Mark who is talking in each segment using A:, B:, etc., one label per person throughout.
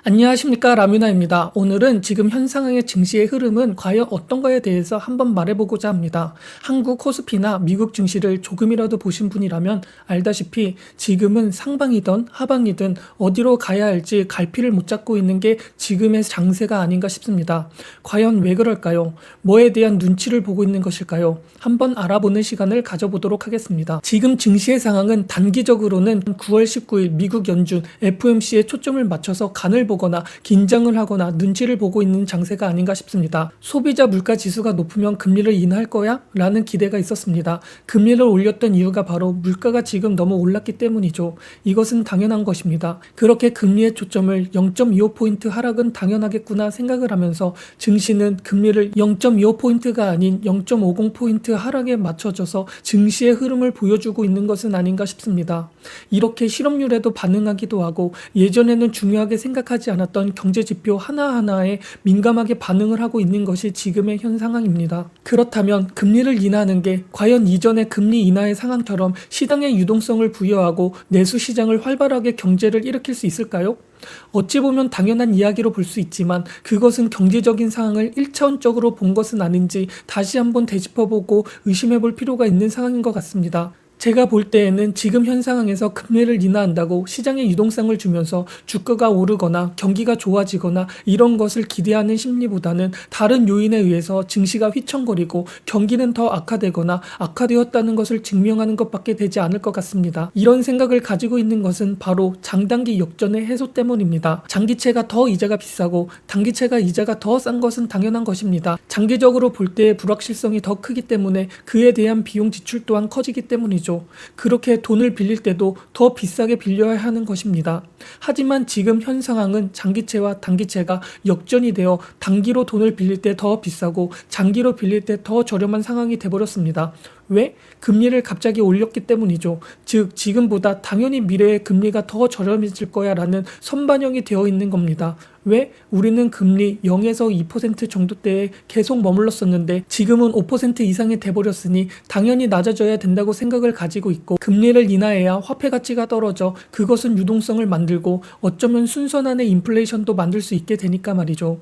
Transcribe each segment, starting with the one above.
A: 안녕하십니까, 라뮤나입니다. 오늘은 지금 현 상황의 증시의 흐름은 과연 어떤가에 대해서 한번 말해보고자 합니다. 한국 코스피나 미국 증시를 조금이라도 보신 분이라면 알다시피 지금은 상방이든 하방이든 어디로 가야 할지 갈피를 못 잡고 있는 게 지금의 장세가 아닌가 싶습니다. 과연 왜 그럴까요? 뭐에 대한 눈치를 보고 있는 것일까요? 한번 알아보는 시간을 가져보도록 하겠습니다. 지금 증시의 상황은 단기적으로는 9월 19일 미국 연준 FOMC에 초점을 맞춰서 간을 보거나 긴장을 하거나 눈치를 보고 있는 장세가 아닌가 싶습니다. 소비자 물가 지수가 높으면 금리를 인하할 거야? 라는 기대가 있었습니다. 금리를 올렸던 이유가 바로 물가가 지금 너무 올랐기 때문이죠. 이것은 당연한 것입니다. 그렇게 금리의 초점을 0.25포인트 하락은 당연하겠구나 생각을 하면서 증시는 금리를 0.25포인트가 아닌 0.50포인트 하락에 맞춰져서 증시의 흐름을 보여주고 있는 것은 아닌가 싶습니다. 이렇게 실업률에도 반응하기도 하고 예전에는 중요하게 생각하지 않았던 경제지표 하나하나에 민감하게 반응을 하고 있는 것이 지금의 현 상황입니다. 그렇다면 금리를 인하하는 게 과연 이전의 금리 인하의 상황처럼 시장에 유동성을 부여하고 내수 시장을 활발하게 경제를 일으킬 수 있을까요? 어찌 보면 당연한 이야기로 볼 수 있지만 그것은 경제적인 상황을 1차원적으로 본 것은 아닌지 다시 한번 되짚어보고 의심해볼 필요가 있는 상황인 것 같습니다. 제가 볼 때에는 지금 현 상황에서 금리를 인하한다고 시장에 유동성을 주면서 주가가 오르거나 경기가 좋아지거나 이런 것을 기대하는 심리보다는 다른 요인에 의해서 증시가 휘청거리고 경기는 더 악화되거나 악화되었다는 것을 증명하는 것밖에 되지 않을 것 같습니다. 이런 생각을 가지고 있는 것은 바로 장단기 역전의 해소 때문입니다. 장기채가 더 이자가 비싸고 단기채가 이자가 더 싼 것은 당연한 것입니다. 장기적으로 볼 때의 불확실성이 더 크기 때문에 그에 대한 비용 지출 또한 커지기 때문이죠. 그렇게 돈을 빌릴 때도 더 비싸게 빌려야 하는 것입니다. 하지만 지금 현 상황은 장기채와 단기채가 역전이 되어 단기로 돈을 빌릴 때 더 비싸고 장기로 빌릴 때 더 저렴한 상황이 돼버렸습니다. 왜? 금리를 갑자기 올렸기 때문이죠. 즉 지금보다 당연히 미래에 금리가 더 저렴해질 거야 라는 선반영이 되어 있는 겁니다. 왜? 우리는 금리 0에서 2% 정도대에 계속 머물렀었는데 지금은 5% 이상이 돼버렸으니 당연히 낮아져야 된다고 생각을 가지고 있고 금리를 인하해야 화폐 가치가 떨어져 그것은 유동성을 만들고 어쩌면 순서난의 인플레이션도 만들 수 있게 되니까 말이죠.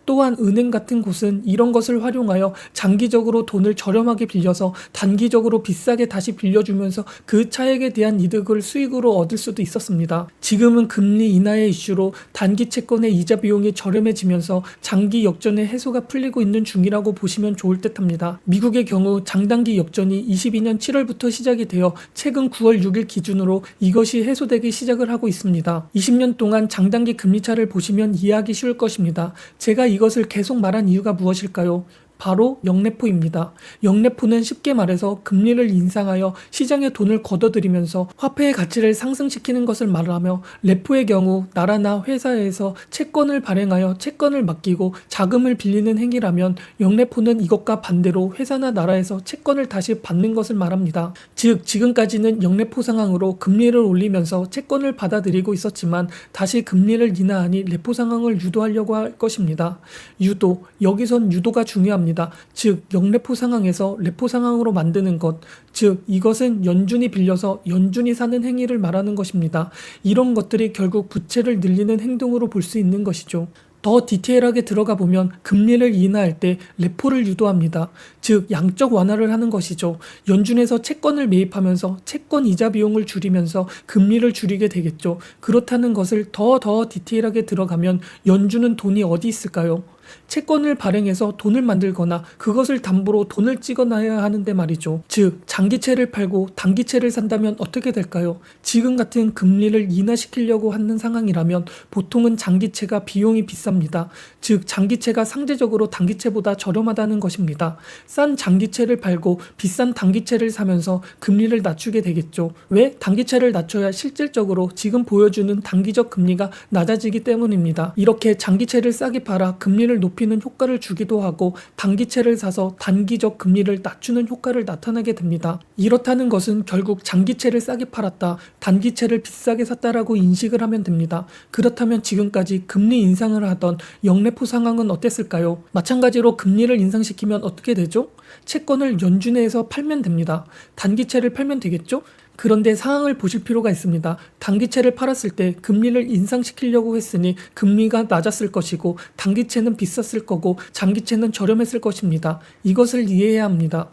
A: 또한 은행 같은 곳은 이런 것을 활용하여 장기적으로 돈을 저렴하게 빌려서 단기적으로 비싸게 다시 빌려주면서 그 차액에 대한 이득을 수익으로 얻을 수도 있었습니다. 지금은 금리 인하의 이슈로 단기 채권의 이자 비용이 저렴해지면서 장기 역전의 해소가 풀리고 있는 중이라고 보시면 좋을 듯합니다. 미국의 경우 장단기 역전이 22년 7월부터 시작이 되어 최근 9월 6일 기준으로 이것이 해소되기 시작을 하고 있습니다. 20년 동안 장단기 금리차를 보시면 이해하기 쉬울 것입니다. 제가 이것을 계속 말한 이유가 무엇일까요? 바로 영레포입니다. 영레포는 쉽게 말해서 금리를 인상하여 시장에 돈을 걷어들이면서 화폐의 가치를 상승시키는 것을 말하며 레포의 경우 나라나 회사에서 채권을 발행하여 채권을 맡기고 자금을 빌리는 행위라면 영레포는 이것과 반대로 회사나 나라에서 채권을 다시 받는 것을 말합니다. 즉 지금까지는 영레포 상황으로 금리를 올리면서 채권을 받아들이고 있었지만 다시 금리를 인하하니 레포 상황을 유도하려고 할 것입니다. 유도, 여기선 유도가 중요합니다. 즉 영레포 상황에서 레포 상황으로 만드는 것, 즉 이것은 연준이 빌려서 연준이 사는 행위를 말하는 것입니다. 이런 것들이 결국 부채를 늘리는 행동으로 볼 수 있는 것이죠. 더 디테일하게 들어가 보면 금리를 인하할 때 레포를 유도합니다. 즉 양적 완화를 하는 것이죠. 연준에서 채권을 매입하면서 채권 이자 비용을 줄이면서 금리를 줄이게 되겠죠. 그렇다는 것을 더 디테일하게 들어가면 연준은 돈이 어디 있을까요? 채권을 발행해서 돈을 만들거나 그것을 담보로 돈을 찍어놔야 하는데 말이죠. 즉 장기채를 팔고 단기채를 산다면 어떻게 될까요? 지금 같은 금리를 인하시키려고 하는 상황이라면 보통은 장기채가 비용이 비쌉니다. 즉 장기채가 상대적으로 단기채보다 저렴하다는 것입니다. 싼 장기채를 팔고 비싼 단기채를 사면서 금리를 낮추게 되겠죠. 왜? 단기채를 낮춰야 실질적으로 지금 보여주는 단기적 금리가 낮아지기 때문입니다. 이렇게 장기채를 싸게 팔아 금리를 높이는 효과를 주기도 하고 단기채를 사서 단기적 금리를 낮추는 효과를 나타나게 됩니다. 이렇다는 것은 결국 장기채를 싸게 팔았다, 단기채를 비싸게 샀다라고 인식을 하면 됩니다. 그렇다면 지금까지 금리 인상을 하던 영레포 상황은 어땠을까요? 마찬가지로 금리를 인상시키면 어떻게 되죠? 채권을 연준에서 팔면 됩니다. 단기채를 팔면 되겠죠? 그런데 상황을 보실 필요가 있습니다. 단기채를 팔았을 때 금리를 인상시키려고 했으니 금리가 낮았을 것이고 단기채는 비쌌을 거고 장기채는 저렴했을 것입니다. 이것을 이해해야 합니다.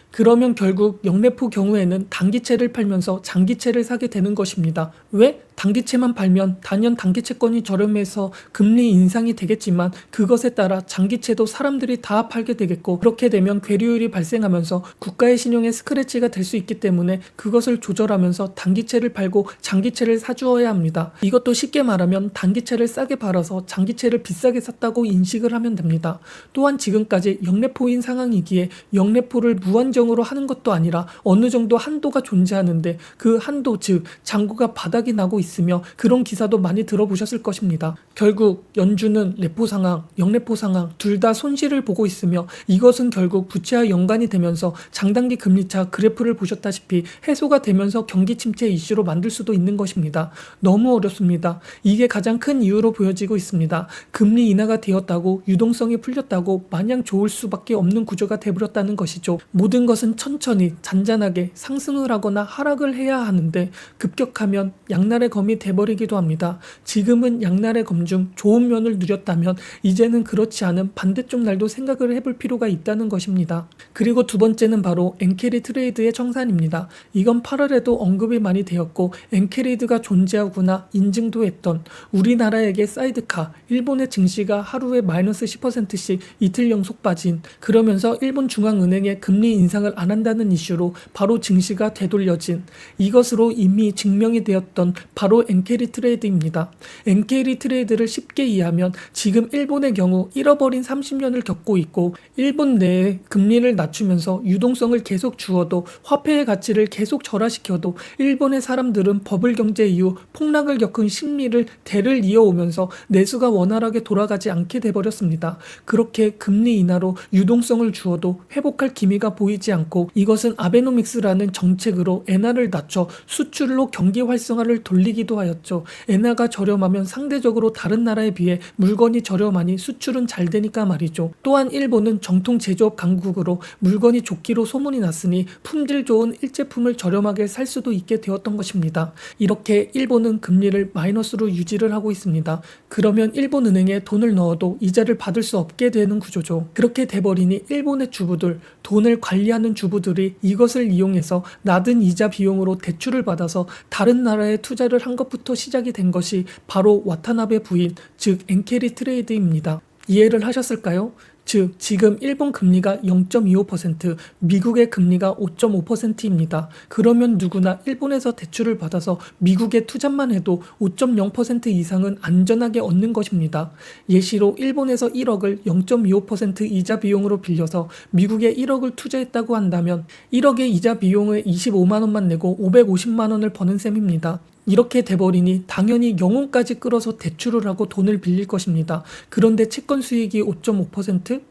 A: 그러면 결국 영래포 경우에는 단기채를 팔면서 장기채를 사게 되는 것입니다. 왜? 단기채만 팔면 단연 단기채권이 저렴해서 금리 인상이 되겠지만 그것에 따라 장기채도 사람들이 다 팔게 되겠고 그렇게 되면 괴리율이 발생하면서 국가의 신용에 스크래치가 될 수 있기 때문에 그것을 조절하면서 단기채를 팔고 장기채를 사주어야 합니다. 이것도 쉽게 말하면 단기채를 싸게 팔아서 장기채를 비싸게 샀다고 인식을 하면 됩니다. 또한 지금까지 영래포인 상황이기에 영래포를 무한정으로 하는 것도 아니라 어느 정도 한도가 존재하는데 그 한도 즉 잔고가 바닥이 나고 있으며 그런 기사도 많이 들어보셨을 것입니다. 결국 연준은 레포 상황, 영래포 상황 둘 다 손실을 보고 있으며 이것은 결국 부채와 연관이 되면서 장단기 금리차 그래프를 보셨다시피 해소가 되면서 경기 침체 이슈로 만들 수도 있는 것입니다. 너무 어렵습니다. 이게 가장 큰 이유로 보여지고 있습니다. 금리 인하가 되었다고 유동성이 풀렸다고 마냥 좋을 수밖에 없는 구조가 되어버렸다는 것이죠. 모든 것은 천천히 잔잔하게 상승을 하거나 하락을 해야 하는데 급격하면 양날의 검이 돼버리기도 합니다. 지금은 양날의 검 중 좋은 면을 누렸다면 이제는 그렇지 않은 반대쪽 날도 생각을 해볼 필요가 있다는 것입니다. 그리고 두 번째는 바로 엔캐리 트레이드의 청산입니다. 이건 8월에도 언급이 많이 되었고 엔캐리드가 존재하구나 인증도 했던 우리나라에게 사이드카, 일본의 증시가 하루에 마이너스 10%씩 이틀 연속 빠진 그러면서 일본 중앙은행의 금리 인상을 안 한다는 이슈로 바로 증시가 되돌려진 이것으로 이미 증명이 되었던 바로 엔캐리 트레이드입니다. 엔캐리 트레이드를 쉽게 이해하면 지금 일본의 경우 잃어버린 30년을 겪고 있고 일본 내에 금리를 낮추면서 유동성을 계속 주어도 화폐의 가치를 계속 절하시켜도 일본의 사람들은 버블 경제 이후 폭락을 겪은 심리를 대를 이어오면서 내수가 원활하게 돌아가지 않게 돼버렸습니다. 그렇게 금리 인하로 유동성을 주어도 회복할 기미가 보이지 않고 이것은 아베노믹스라는 정책으로 엔화를 낮춰 수출로 경기 활성화를 돌리기도 하였죠. 엔화가 저렴하면 상대적으로 다른 나라에 비해 물건이 저렴하니 수출은 잘 되니까 말이죠. 또한 일본은 정통 제조업 강국으로 물건이 좋기로 소문이 났으니 품질 좋은 일제품을 저렴하게 살 수도 있게 되었던 것입니다. 이렇게 일본은 금리를 마이너스로 유지를 하고 있습니다. 그러면 일본은행에 돈을 넣어도 이자를 받을 수 없게 되는 구조죠. 그렇게 돼버리니 일본의 주부들, 돈을 관리하는 주부들이 이것을 이용해서 낮은 이자 비용으로 대출을 받아서 다른 나라에 투자를 한 것부터 시작이 된 것이 바로 와타나베 부인, 즉 엔캐리 트레이드입니다. 이해를 하셨을까요? 즉 지금 일본 금리가 0.25%, 미국의 금리가 5.5%입니다. 그러면 누구나 일본에서 대출을 받아서 미국에 투자만 해도 5.0% 이상은 안전하게 얻는 것입니다. 예시로 일본에서 1억을 0.25% 이자 비용으로 빌려서 미국에 1억을 투자했다고 한다면 1억의 이자 비용을 25만 원만 내고 550만 원을 버는 셈입니다. 이렇게 돼버리니 당연히 영혼까지 끌어서 대출을 하고 돈을 빌릴 것입니다. 그런데 채권 수익이 5.5%?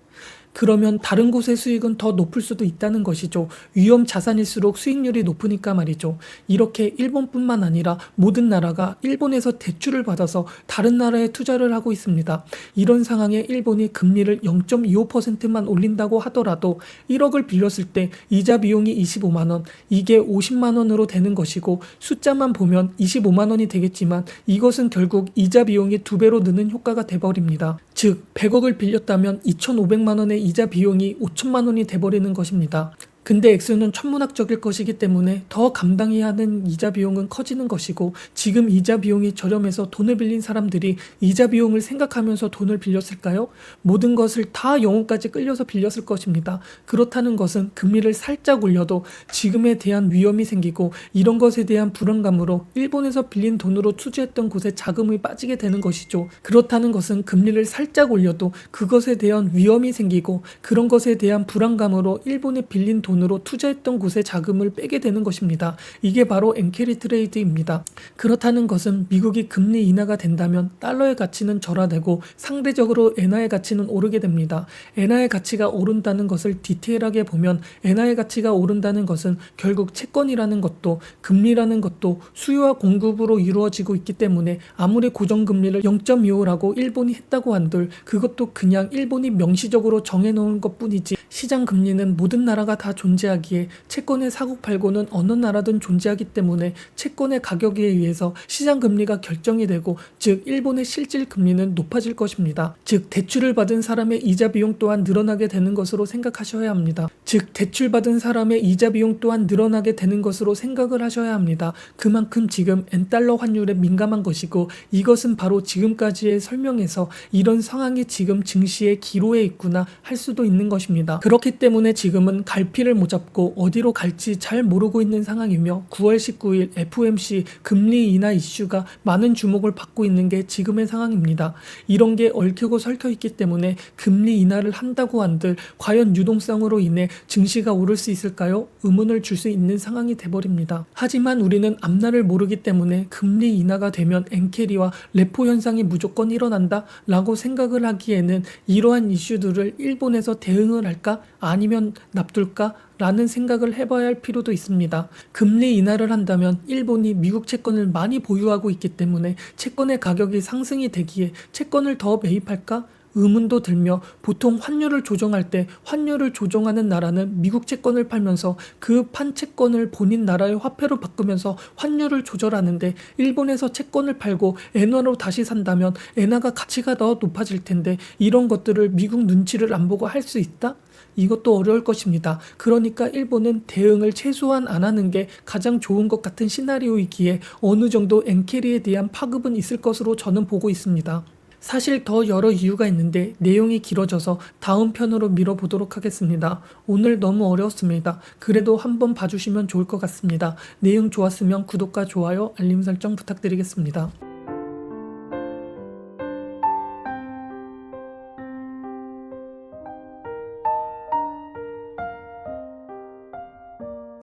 A: 그러면 다른 곳의 수익은 더 높을 수도 있다는 것이죠. 위험 자산일수록 수익률이 높으니까 말이죠. 이렇게 일본뿐만 아니라 모든 나라가 일본에서 대출을 받아서 다른 나라에 투자를 하고 있습니다. 이런 상황에 일본이 금리를 0.25%만 올린다고 하더라도 1억을 빌렸을 때 이자 비용이 25만 원, 이게 50만 원으로 되는 것이고 숫자만 보면 25만 원이 되겠지만 이것은 결국 이자 비용이 2배로 느는 효과가 돼버립니다. 즉 100억을 빌렸다면 2,500만 원의 이자 비용이 5천만 원이 돼버리는 것입니다. 근데 액수는 천문학적일 것이기 때문에 더 감당해야 하는 이자 비용은 커지는 것이고 지금 이자 비용이 저렴해서 돈을 빌린 사람들이 이자 비용을 생각하면서 돈을 빌렸을까요? 모든 것을 다 영혼까지 끌려서 빌렸을 것입니다. 그렇다는 것은 금리를 살짝 올려도 지금에 대한 위험이 생기고 이런 것에 대한 불안감으로 일본에서 빌린 돈으로 투자했던 곳에 자금이 빠지게 되는 것이죠. 그렇다는 것은 금리를 살짝 올려도 그것에 대한 위험이 생기고 그런 것에 대한 불안감으로 일본에 빌린 돈으로 투자했던 곳에 자금을 빼게 되는 것입니다. 이게 바로 엔캐리 트레이드입니다. 그렇다는 것은 미국이 금리 인하가 된다면 달러의 가치는 절하되고 상대적으로 엔화의 가치는 오르게 됩니다. 엔화의 가치가 오른다는 것을 디테일하게 보면 엔화의 가치가 오른다는 것은 결국 채권이라는 것도 금리라는 것도 수요와 공급으로 이루어지고 있기 때문에 아무리 고정금리를 0.25라고 일본이 했다고 한들 그것도 그냥 일본이 명시적으로 정해놓은 것뿐이지 시장 금리는 모든 나라가 다 존재하기에 채권의 사고팔고는 어느 나라든 존재하기 때문에 채권의 가격에 의해서 시장 금리가 결정이 되고, 즉 일본의 실질 금리는 높아질 것입니다. 즉 대출을 받은 사람의 이자 비용 또한 늘어나게 되는 것으로 생각하셔야 합니다. 즉 대출받은 사람의 이자 비용 또한 늘어나게 되는 것으로 생각을 하셔야 합니다. 그만큼 지금 엔달러 환율에 민감한 것이고, 이것은 바로 지금까지의 설명에서 이런 상황이 지금 증시의 기로에 있구나 할 수도 있는 것입니다. 그렇기 때문에 지금은 갈피를 못 잡고 어디로 갈지 잘 모르고 있는 상황이며, 9월 19일 FOMC 금리 인하 이슈가 많은 주목을 받고 있는 게 지금의 상황입니다. 이런 게 얽히고 설켜 있기 때문에 금리 인하를 한다고 한들 과연 유동성으로 인해 증시가 오를 수 있을까요? 의문을 줄 수 있는 상황이 돼버립니다. 하지만 우리는 앞날을 모르기 때문에 금리 인하가 되면 엔캐리와 레포 현상이 무조건 일어난다 라고 생각을 하기에는 이러한 이슈들을 일본에서 대응을 할까? 아니면 납둘까? 라는 생각을 해봐야 할 필요도 있습니다. 금리 인하를 한다면 일본이 미국 채권을 많이 보유하고 있기 때문에 채권의 가격이 상승이 되기에 채권을 더 매입할까? 의문도 들며, 보통 환율을 조정할 때 환율을 조정하는 나라는 미국 채권을 팔면서 그 판 채권을 본인 나라의 화폐로 바꾸면서 환율을 조절하는데, 일본에서 채권을 팔고 엔화로 다시 산다면 엔화가 가치가 더 높아질 텐데 이런 것들을 미국 눈치를 안 보고 할 수 있다? 이것도 어려울 것입니다. 그러니까 일본은 대응을 최소한 안 하는 게 가장 좋은 것 같은 시나리오이기에 어느 정도 엔캐리에 대한 파급은 있을 것으로 저는 보고 있습니다. 사실 더 여러 이유가 있는데 내용이 길어져서 다음 편으로 미뤄보도록 하겠습니다. 오늘 너무 어려웠습니다. 그래도 한번 봐주시면 좋을 것 같습니다. 내용 좋았으면 구독과 좋아요, 알림 설정 부탁드리겠습니다.